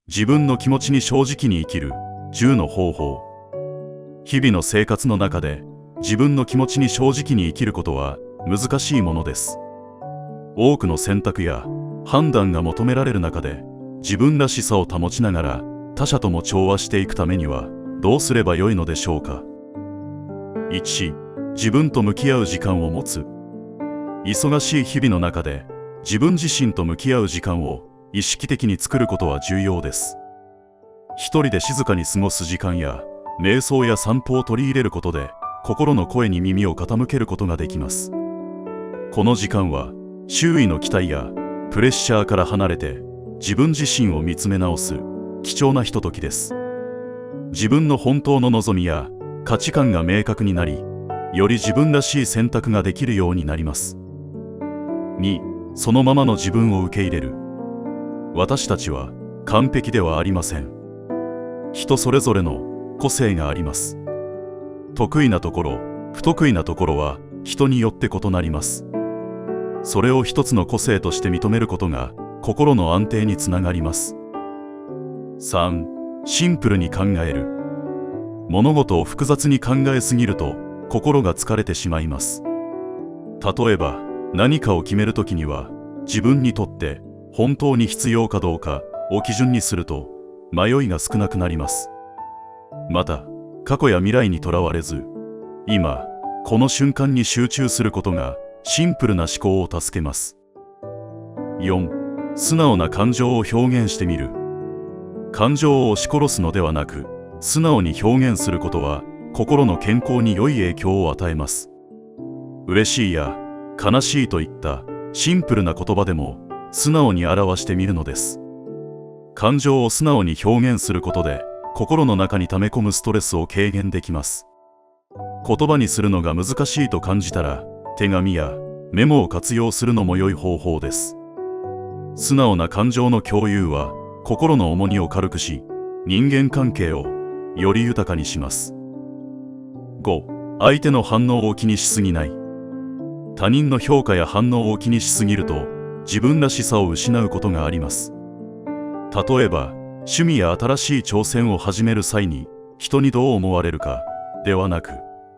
自分の気持ちに正直に生きる10の方法。日々の生活の中で自分の気持ちに正直に生きることは難しいものです。多くの選択や判断が求められる中で自分らしさを保ちながら他者とも調和していくためにはどうすればよいのでしょうか。1、自分と向き合う時間を持つ。忙しい日々の中で自分自身と向き合う時間を意識的に作ることは重要です。一人で静かに過ごす時間や瞑想や散歩を取り入れることで心の声に耳を傾けることができます。この時間は周囲の期待やプレッシャーから離れて自分自身を見つめ直す貴重なひとときです。自分の本当の望みや価値観が明確になり、より自分らしい選択ができるようになります。2、そのままの自分を受け入れる。私たちは完璧ではありません。人それぞれの個性があります。得意なところ、不得意なところは人によって異なります。それを一つの個性として認めることが心の安定につながります。3、シンプルに考える。物事を複雑に考えすぎると心が疲れてしまいます。例えば何かを決めるときには自分にとって本当に必要かどうかを基準にすると迷いが少なくなります。また過去や未来にとらわれず、今この瞬間に集中することがシンプルな思考を助けます。4、素直な感情を表現してみる。感情を押し殺すのではなく、素直に表現することは心の健康に良い影響を与えます。嬉しいや悲しいといったシンプルな言葉でも素直に表してみるのです。感情を素直に表現することで心の中に溜め込むストレスを軽減できます。言葉にするのが難しいと感じたら手紙やメモを活用するのも良い方法です。素直な感情の共有は心の重荷を軽くし、人間関係をより豊かにします。5、相手の反応を気にしすぎない。他人の評価や反応を気にしすぎると自分らしさを失うことがあります。例えば趣味や新しい挑戦を始める際に人にどう思われるかではなく、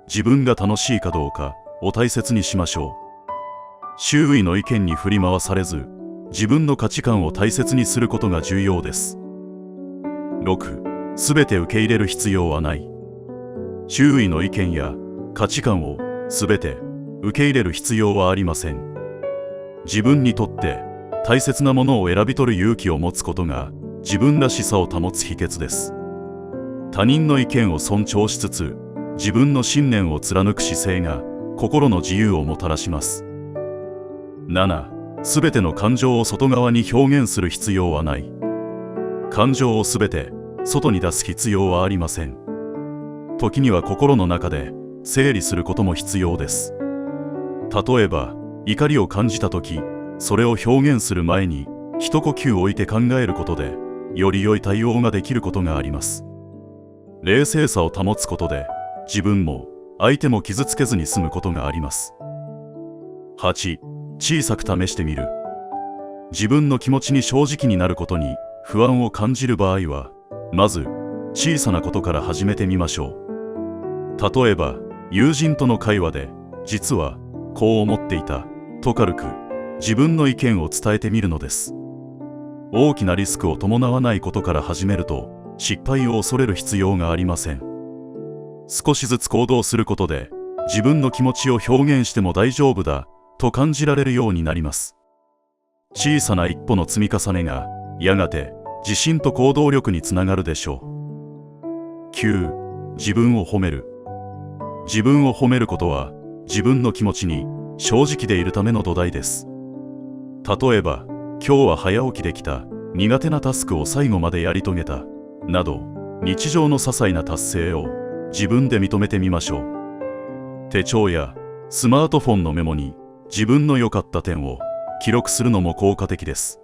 自分が楽しいかどうかを大切にしましょう。周囲の意見に振り回されず、自分の価値観を大切にすることが重要です。6、すべて受け入れる必要はない。周囲の意見や価値観をすべて受け入れる必要はありません。自分にとって大切なものを選び取る勇気を持つことが自分らしさを保つ秘訣です。他人の意見を尊重しつつ、自分の信念を貫く姿勢が心の自由をもたらします。7、すべての感情を外側に表現する必要はない。感情をすべて外に出す必要はありません。時には心の中で整理することも必要です。例えば怒りを感じたとき、それを表現する前に一呼吸置いて考えることでより良い対応ができることがあります。冷静さを保つことで自分も相手も傷つけずに済むことがあります。8、小さく試してみる。自分の気持ちに正直になることに不安を感じる場合は、まず小さなことから始めてみましょう。例えば友人との会話で実はこう思っていたと軽く自分の意見を伝えてみるのです。大きなリスクを伴わないことから始めると失敗を恐れる必要がありません。少しずつ行動することで自分の気持ちを表現しても大丈夫だと感じられるようになります。小さな一歩の積み重ねがやがて自信と行動力につながるでしょう。9、自分を褒める。自分を褒めることは自分の気持ちに正直でいるための土台です。例えば今日は早起きできた、苦手なタスクを最後までやり遂げたなど、日常の些細な達成を自分で認めてみましょう。手帳やスマートフォンのメモに自分の良かった点を記録するのも効果的です。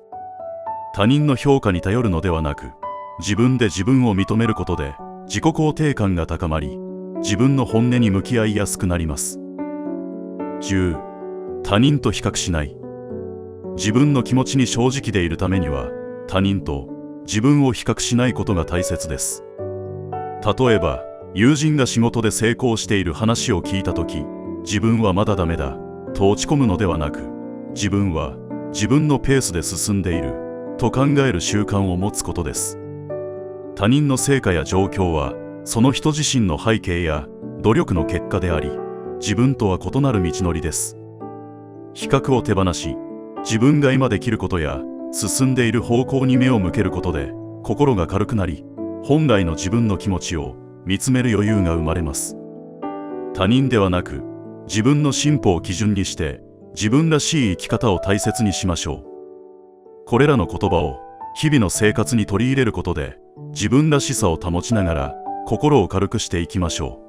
他人の評価に頼るのではなく、自分で自分を認めることで自己肯定感が高まり、自分の本音に向き合いやすくなります。10、他人と比較しない。自分の気持ちに正直でいるためには他人と自分を比較しないことが大切です。例えば、友人が仕事で成功している話を聞いたとき、自分はまだダメだと落ち込むのではなく、自分は自分のペースで進んでいると考える習慣を持つことです。他人の成果や状況はその人自身の背景や努力の結果であり、自分とは異なる道のりです。比較を手放し、自分が今できることや進んでいる方向に目を向けることで心が軽くなり、本来の自分の気持ちを見つめる余裕が生まれます。他人ではなく、自分の進歩を基準にして自分らしい生き方を大切にしましょう。これらの言葉を日々の生活に取り入れることで、自分らしさを保ちながら心を軽くしていきましょう。